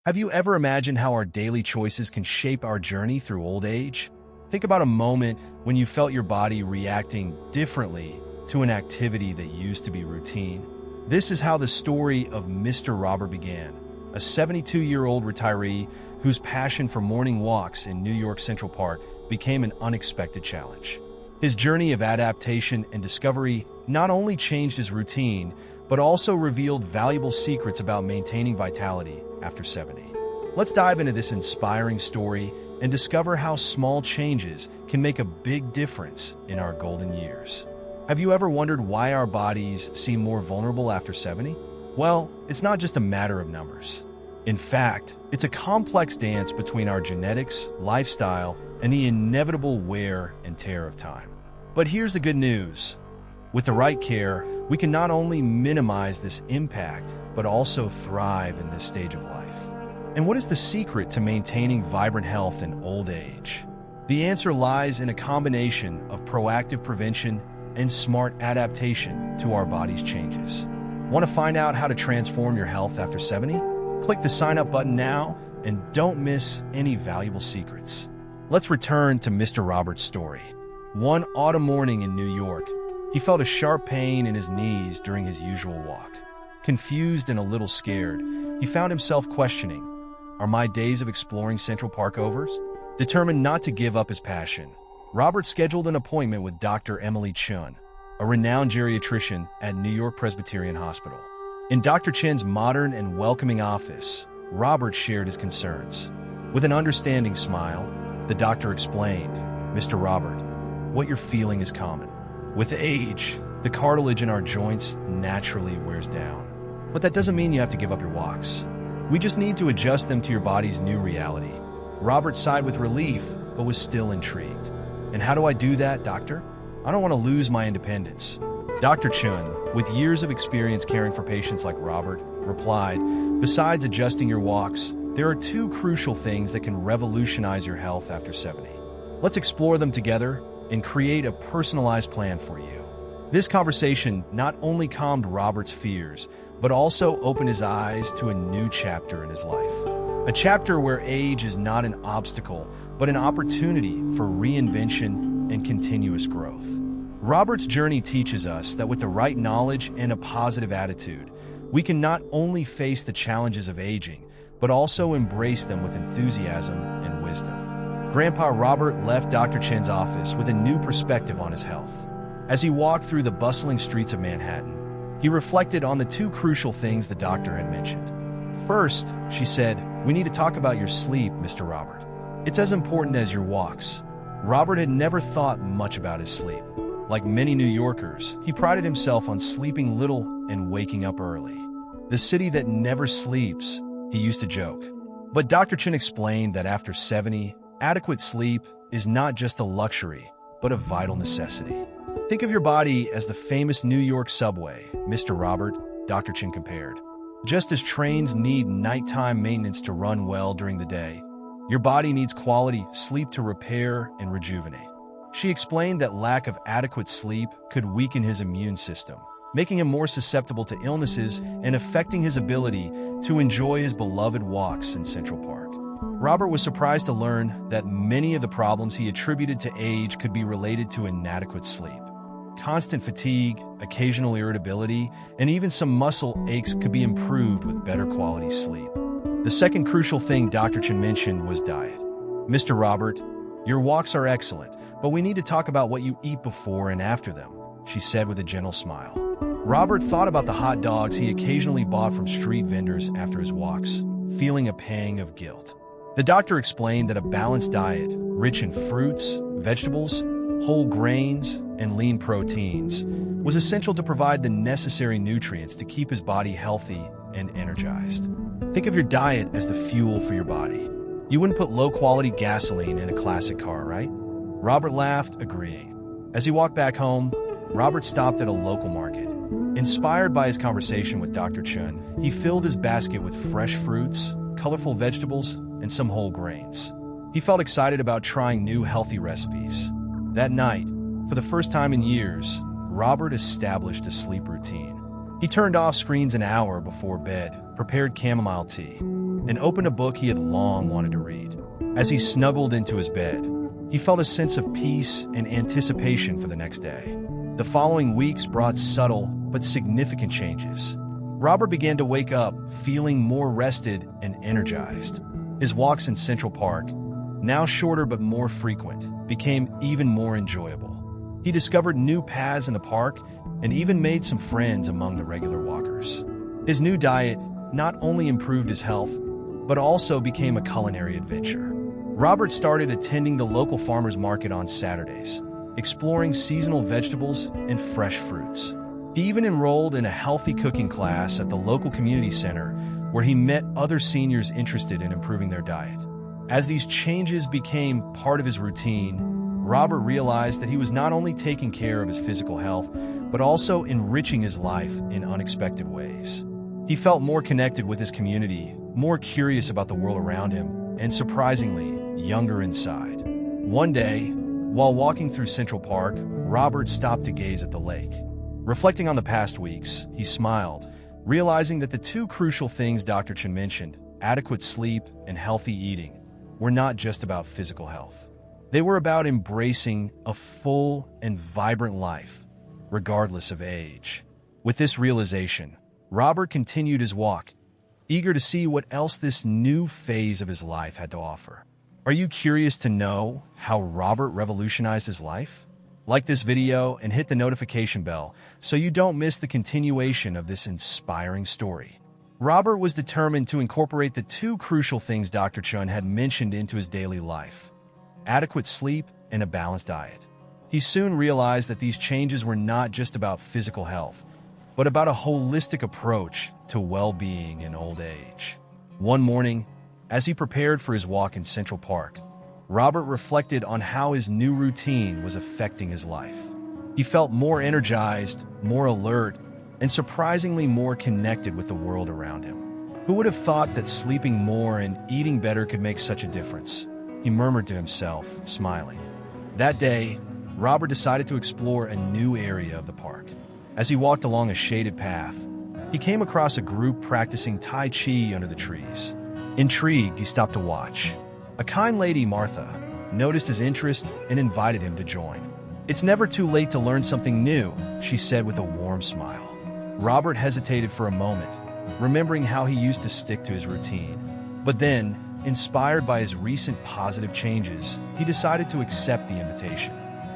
Have you ever imagined how our daily choices can shape our journey through old age? Think about a moment when you felt your body reacting differently to an activity that used to be routine. This is how the story of Mr. Robert began, a 72-year-old retiree whose passion for morning walks in New York Central Park became an unexpected challenge. His journey of adaptation and discovery not only changed his routine, but also revealed valuable secrets about maintaining vitality after 70. Let's dive into this inspiring story and discover how small changes can make a big difference in our golden years. Have you ever wondered why our bodies seem more vulnerable after 70? Well, it's not just a matter of numbers. In fact, it's a complex dance between our genetics, lifestyle, and the inevitable wear and tear of time. But here's the good news. With the right care, we can not only minimize this impact, but also thrive in this stage of life. And what is the secret to maintaining vibrant health in old age? The answer lies in a combination of proactive prevention and smart adaptation to our body's changes. Want to find out how to transform your health after 70? Click the sign up button now and don't miss any valuable secrets. Let's return to Mr. Robert's story. One autumn morning in New York, he felt a sharp pain in his knees during his usual walk. Confused and a little scared, he found himself questioning, "Are my days of exploring Central Park over?" Determined not to give up his passion, Robert scheduled an appointment with Dr. Emily Chun, a renowned geriatrician at New York Presbyterian Hospital. In Dr. Chen's modern and welcoming office, Robert shared his concerns. With an understanding smile, the doctor explained, "Mr. Robert, what you're feeling is common. With age, the cartilage in our joints naturally wears down. But that doesn't mean you have to give up your walks. We just need to adjust them to your body's new reality." Robert sighed with relief, but was still intrigued. "And how do I do that, doctor? I don't want to lose my independence." Dr. Chun, with years of experience caring for patients like Robert, replied, "Besides adjusting your walks, there are two crucial things that can revolutionize your health after 70. Let's explore them together and create a personalized plan for you." This conversation not only calmed Robert's fears, but also opened his eyes to a new chapter in his life. A chapter where age is not an obstacle, but an opportunity for reinvention and continuous growth. Robert's journey teaches us that with the right knowledge and a positive attitude, we can not only face the challenges of aging, but also embrace them with enthusiasm and wisdom. Grandpa Robert left Dr. Chen's office with a new perspective on his health. As he walked through the bustling streets of Manhattan, he reflected on the two crucial things the doctor had mentioned. "First," she said, "we need to talk about your sleep, Mr. Robert. It's as important as your walks." Robert had never thought much about his sleep. Like many New Yorkers, he prided himself on sleeping little and waking up early. "The city that never sleeps," he used to joke. But Dr. Chen explained that after 70, adequate sleep is not just a luxury, but a vital necessity. "Think of your body as the famous New York subway, Mr. Robert," Dr. Chen compared. "Just as trains need nighttime maintenance to run well during the day, your body needs quality sleep to repair and rejuvenate." She explained that lack of adequate sleep could weaken his immune system, making him more susceptible to illnesses and affecting his ability to enjoy his beloved walks in Central Park. Robert was surprised to learn that many of the problems he attributed to age could be related to inadequate sleep. Constant fatigue, occasional irritability, and even some muscle aches could be improved with better quality sleep. The second crucial thing Dr. Chen mentioned was diet. "Mr. Robert, your walks are excellent, but we need to talk about what you eat before and after them," she said with a gentle smile. Robert thought about the hot dogs he occasionally bought from street vendors after his walks, feeling a pang of guilt. The doctor explained that a balanced diet, rich in fruits, vegetables, whole grains, and lean proteins, was essential to provide the necessary nutrients to keep his body healthy and energized. Think of your diet as the fuel for your body. You wouldn't put low-quality gasoline in a classic car, right? Robert laughed, agreeing. As he walked back home, Robert stopped at a local market. Inspired by his conversation with Dr. Chun, he filled his basket with fresh fruits, colorful vegetables, and some whole grains. He felt excited about trying new healthy recipes. That night, for the first time in years, Robert established a sleep routine. He turned off screens an hour before bed, prepared chamomile tea, and opened a book he had long wanted to read. As he snuggled into his bed, he felt a sense of peace and anticipation for the next day. The following weeks brought subtle but significant changes. Robert began to wake up feeling more rested and energized. His walks in Central Park, now shorter but more frequent, became even more enjoyable. He discovered new paths in the park and even made some friends among the regular walkers. His new diet not only improved his health, but also became a culinary adventure. Robert started attending the local farmers market on Saturdays, exploring seasonal vegetables and fresh fruits. He even enrolled in a healthy cooking class at the local community center, where he met other seniors interested in improving their diet. As these changes became part of his routine, Robert realized that he was not only taking care of his physical health, but also enriching his life in unexpected ways. He felt more connected with his community, more curious about the world around him, and surprisingly, younger inside. One day, while walking through Central Park, Robert stopped to gaze at the lake. Reflecting on the past weeks, he smiled, realizing that the two crucial things Dr. Chen mentioned, adequate sleep and healthy eating, were not just about physical health. They were about embracing a full and vibrant life, regardless of age. With this realization, Robert continued his walk, eager to see what else this new phase of his life had to offer. Are you curious to know how Robert revolutionized his life? Like this video and hit the notification bell so you don't miss the continuation of this inspiring story. Robert was determined to incorporate the two crucial things Dr. Chen had mentioned into his daily life: adequate sleep and a balanced diet. He soon realized that these changes were not just about physical health, but about a holistic approach to well-being in old age. One morning, as he prepared for his walk in Central Park, Robert reflected on how his new routine was affecting his life. He felt more energized, more alert, and surprisingly more connected with the world around him. Who would have thought that sleeping more and eating better could make such a difference? He murmured to himself, smiling. That day, Robert decided to explore a new area of the park. As he walked along a shaded path, he came across a group practicing Tai Chi under the trees. Intrigued, he stopped to watch. A kind lady, Martha, noticed his interest and invited him to join. "It's never too late to learn something new," she said with a warm smile. Robert hesitated for a moment, remembering how he used to stick to his routine. But then, inspired by his recent positive changes, he decided to accept the invitation.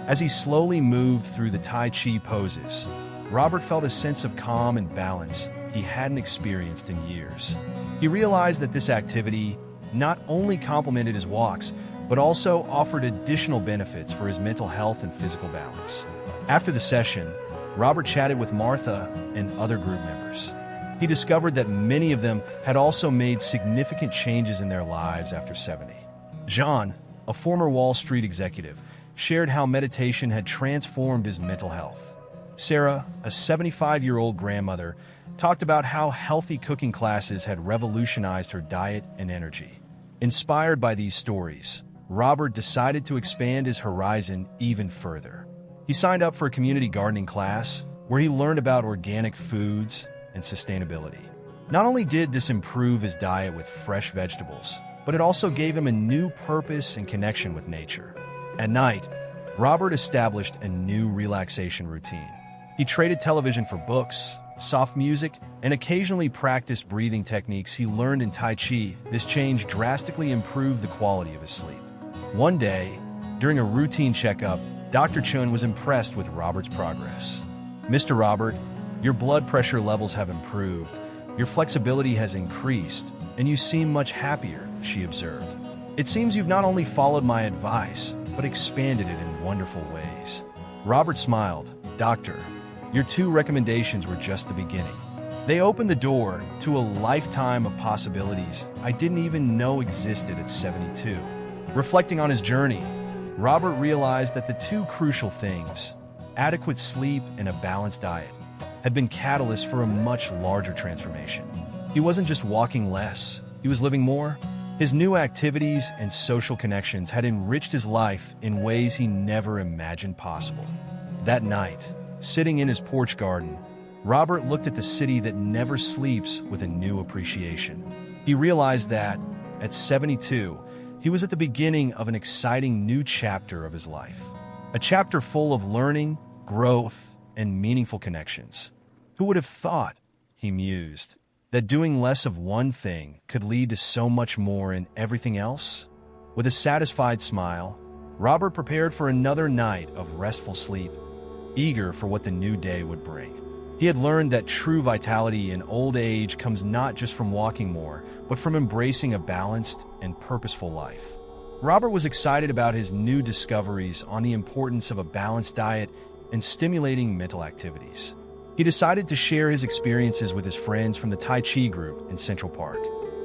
As he slowly moved through the Tai Chi poses, Robert felt a sense of calm and balance he hadn't experienced in years. He realized that this activity not only complemented his walks, but also offered additional benefits for his mental health and physical balance. After the session, Robert chatted with Martha and other group members. He discovered that many of them had also made significant changes in their lives after 70. John, a former Wall Street executive, shared how meditation had transformed his mental health. Sarah, a 75-year-old grandmother, talked about how healthy cooking classes had revolutionized her diet and energy. Inspired by these stories, Robert decided to expand his horizon even further. He signed up for a community gardening class where he learned about organic foods and sustainability. Not only did this improve his diet with fresh vegetables, but it also gave him a new purpose and connection with nature. At night, Robert established a new relaxation routine. He traded television for books, soft music, and occasionally practiced breathing techniques he learned in Tai Chi. This change drastically improved the quality of his sleep. One day, during a routine checkup, Dr. Chen was impressed with Robert's progress. "Mr. Robert, your blood pressure levels have improved, your flexibility has increased, and you seem much happier," she observed. "It seems you've not only followed my advice, but expanded it in wonderful ways." Robert smiled. "Doctor, your two recommendations were just the beginning. They opened the door to a lifetime of possibilities I didn't even know existed at 72. Reflecting on his journey, Robert realized that the two crucial things, adequate sleep and a balanced diet, had been catalysts for a much larger transformation. He wasn't just walking less, he was living more. His new activities and social connections had enriched his life in ways he never imagined possible. That night, sitting in his porch garden, Robert looked at the city that never sleeps with a new appreciation. He realized that, at 72, he was at the beginning of an exciting new chapter of his life. A chapter full of learning, growth, and meaningful connections. Who would have thought, he mused, that doing less of one thing could lead to so much more in everything else? With a satisfied smile, Robert prepared for another night of restful sleep, eager for what the new day would bring. He had learned that true vitality in old age comes not just from walking more, but from embracing a balanced and purposeful life. Robert was excited about his new discoveries on the importance of a balanced diet and stimulating mental activities. He decided to share his experiences with his friends from the Tai Chi group in Central Park.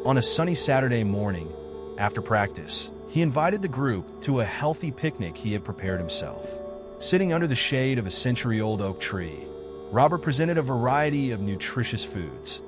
On a sunny Saturday morning, after practice, he invited the group to a healthy picnic he had prepared himself. Sitting under the shade of a century-old oak tree, Robert presented a variety of nutritious foods.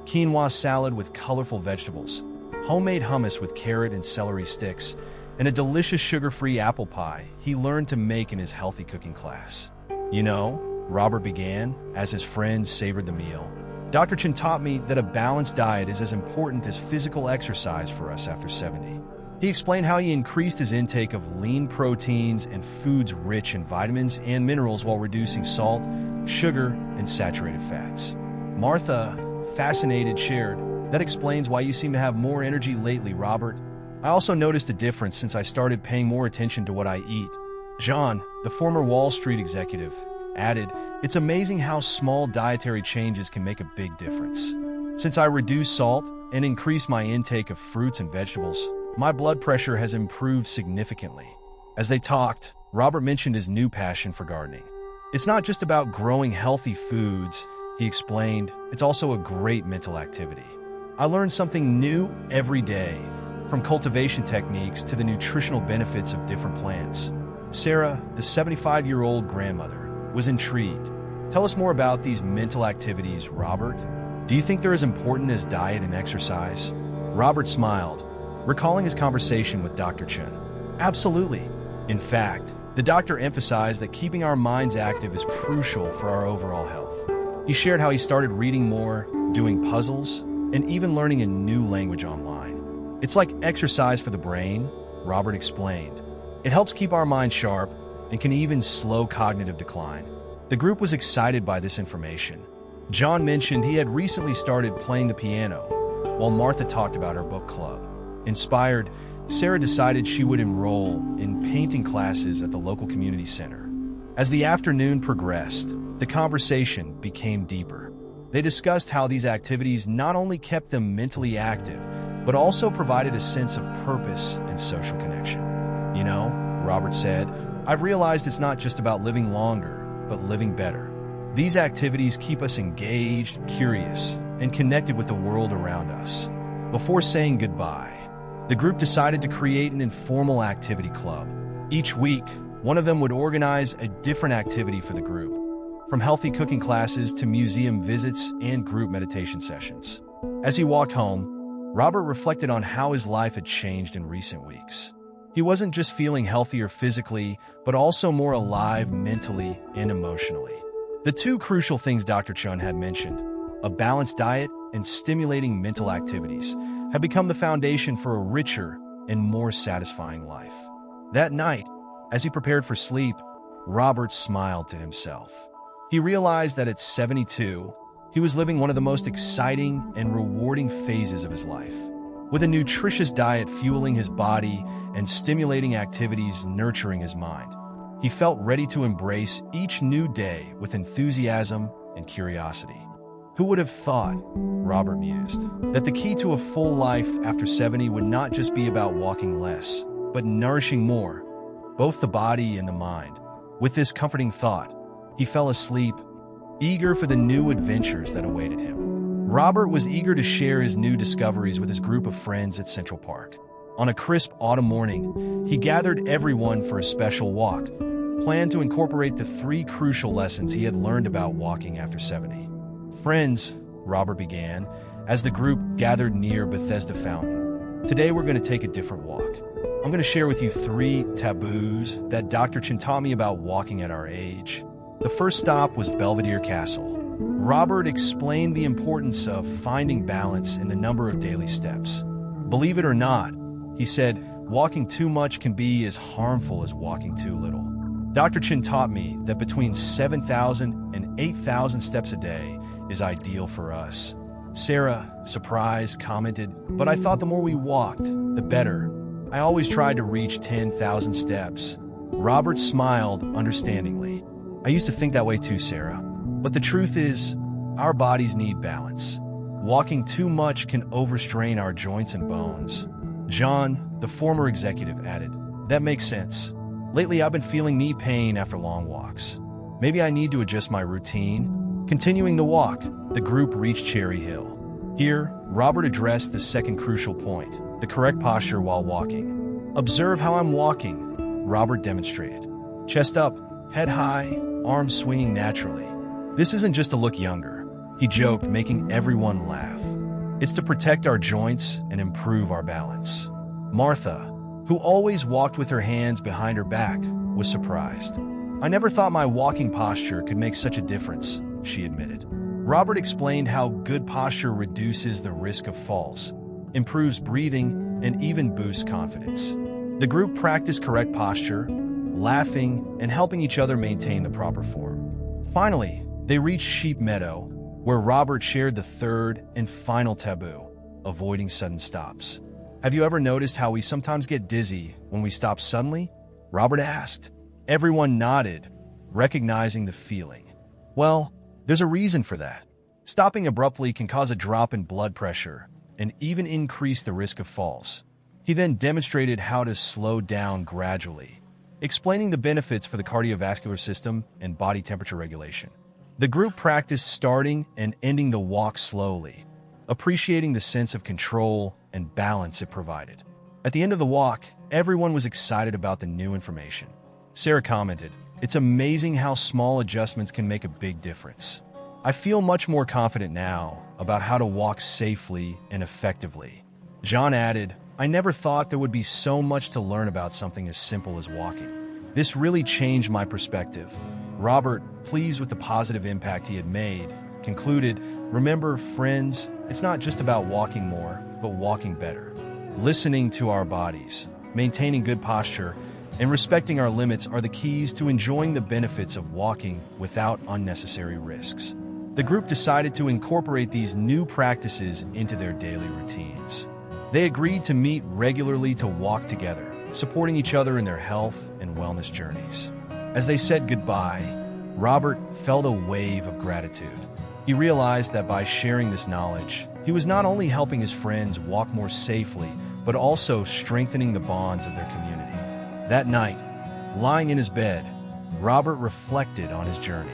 Quinoa salad with colorful vegetables, homemade hummus with carrot and celery sticks, and a delicious sugar-free apple pie he learned to make in his healthy cooking class. You know, Robert began, as his friends savored the meal, Dr. Chen taught me that a balanced diet is as important as physical exercise for us after 70. He explained how he increased his intake of lean proteins and foods rich in vitamins and minerals while reducing salt, sugar, and saturated fats. Martha, fascinated, shared, "That explains why you seem to have more energy lately, Robert. I also noticed a difference since I started paying more attention to what I eat." John, the former Wall Street executive, added, "It's amazing how small dietary changes can make a big difference. Since I reduced salt and increased my intake of fruits and vegetables, my blood pressure has improved significantly." As they talked, Robert mentioned his new passion for gardening. "It's not just about growing healthy foods," he explained, "it's also a great mental activity. I learn something new every day, from cultivation techniques to the nutritional benefits of different plants." Sarah, the 75-year-old grandmother, was intrigued. "Tell us more about these mental activities, Robert. Do you think they're as important as diet and exercise?" Robert smiled, recalling his conversation with Dr. Chen. "Absolutely. In fact, the doctor emphasized that keeping our minds active is crucial for our overall health. He shared how he started reading more, doing puzzles, and even learning a new language online. It's like exercise for the brain," Robert explained. "It helps keep our minds sharp and can even slow cognitive decline." The group was excited by this information. John mentioned he had recently started playing the piano, while Martha talked about her book club. Inspired, Sarah decided she would enroll in painting classes at the local community center. As the afternoon progressed, the conversation became deeper. They discussed how these activities not only kept them mentally active, but also provided a sense of purpose and social connection. "You know," Robert said, "I've realized it's not just about living longer, but living better. These activities keep us engaged, curious, and connected with the world around us." Before saying goodbye, the group decided to create an informal activity club. Each week, one of them would organize a different activity for the group, from healthy cooking classes to museum visits and group meditation sessions. As he walked home, Robert reflected on how his life had changed in recent weeks. He wasn't just feeling healthier physically, but also more alive mentally and emotionally. The two crucial things Dr. Chun had mentioned, a balanced diet and stimulating mental activities, have become the foundation for a richer and more satisfying life. That night, as he prepared for sleep, Robert smiled to himself. He realized that at 72, he was living one of the most exciting and rewarding phases of his life. With a nutritious diet fueling his body and stimulating activities nurturing his mind, he felt ready to embrace each new day with enthusiasm and curiosity. Who would have thought, Robert mused, that the key to a full life after 70 would not just be about walking less, but nourishing more, both the body and the mind. With this comforting thought, he fell asleep, eager for the new adventures that awaited him. Robert was eager to share his new discoveries with his group of friends at Central Park. On a crisp autumn morning, he gathered everyone for a special walk, planned to incorporate the 3 crucial lessons he had learned about walking after 70. "Friends," Robert began, as the group gathered near Bethesda Fountain, "today we're going to take a different walk. I'm going to share with you 3 taboos that Dr. Chin taught me about walking at our age." The first stop was Belvedere Castle, Robert explained the importance of finding balance in the number of daily steps. Believe it or not, he said, walking too much can be as harmful as walking too little. Dr. Chin taught me that between 7,000 and 8,000 steps a day is ideal for us. Sarah, surprised, commented, "But I thought the more we walked, the better. I always tried to reach 10,000 steps." Robert smiled understandingly. "I used to think that way too, Sarah. But the truth is, our bodies need balance. Walking too much can overstrain our joints and bones." John, the former executive, added, "That makes sense. Lately, I've been feeling knee pain after long walks. Maybe I need to adjust my routine." Continuing the walk, the group reached Cherry Hill. Here, Robert addressed the second crucial point, the correct posture while walking. "Observe how I'm walking," Robert demonstrated. Chest up, head high, arms swinging naturally. "This isn't just to look younger," he joked, making everyone laugh. "It's to protect our joints and improve our balance." Martha, who always walked with her hands behind her back, was surprised. "I never thought my walking posture could make such a difference," she admitted. Robert explained how good posture reduces the risk of falls, improves breathing, and even boosts confidence. The group practiced correct posture, laughing, and helping each other maintain the proper form. Finally, they reached Sheep Meadow, where Robert shared the third and final taboo, avoiding sudden stops. "Have you ever noticed how we sometimes get dizzy when we stop suddenly?" Robert asked. Everyone nodded, recognizing the feeling. "Well, there's a reason for that. Stopping abruptly can cause a drop in blood pressure and even increase the risk of falls." He then demonstrated how to slow down gradually, explaining the benefits for the cardiovascular system and body temperature regulation. The group practiced starting and ending the walk slowly, appreciating the sense of control and balance it provided. At the end of the walk, everyone was excited about the new information. Sarah commented, "It's amazing how small adjustments can make a big difference. I feel much more confident now about how to walk safely and effectively." John added, "I never thought there would be so much to learn about something as simple as walking. This really changed my perspective." Robert, pleased with the positive impact he had made, concluded, "Remember, friends, it's not just about walking more, but walking better. Listening to our bodies, maintaining good posture, and respecting our limits are the keys to enjoying the benefits of walking without unnecessary risks." The group decided to incorporate these new practices into their daily routines. They agreed to meet regularly to walk together, supporting each other in their health and wellness journeys. As they said goodbye, Robert felt a wave of gratitude. He realized that by sharing this knowledge, he was not only helping his friends walk more safely, but also strengthening the bonds of their community. That night, lying in his bed, Robert reflected on his journey.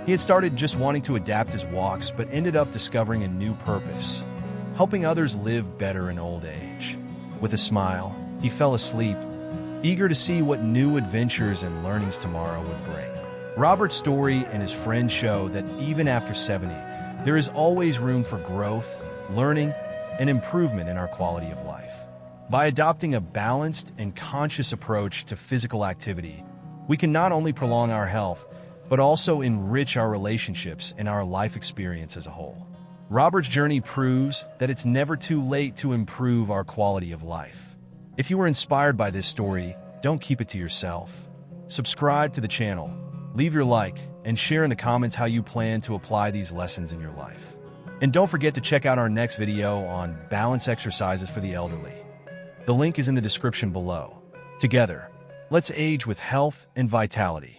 He had started just wanting to adapt his walks, but ended up discovering a new purpose, helping others live better in old age. With a smile, he fell asleep, eager to see what new adventures and learnings tomorrow would bring. Robert's story and his friends show that even after 70, there is always room for growth, learning, and improvement in our quality of life. By adopting a balanced and conscious approach to physical activity, we can not only prolong our health, but also enrich our relationships and our life experience as a whole. Robert's journey proves that it's never too late to improve our quality of life. If you were inspired by this story, don't keep it to yourself. Subscribe to the channel, leave your like, and share in the comments how you plan to apply these lessons in your life. And don't forget to check out our next video on balance exercises for the elderly. The link is in the description below. Together, let's age with health and vitality.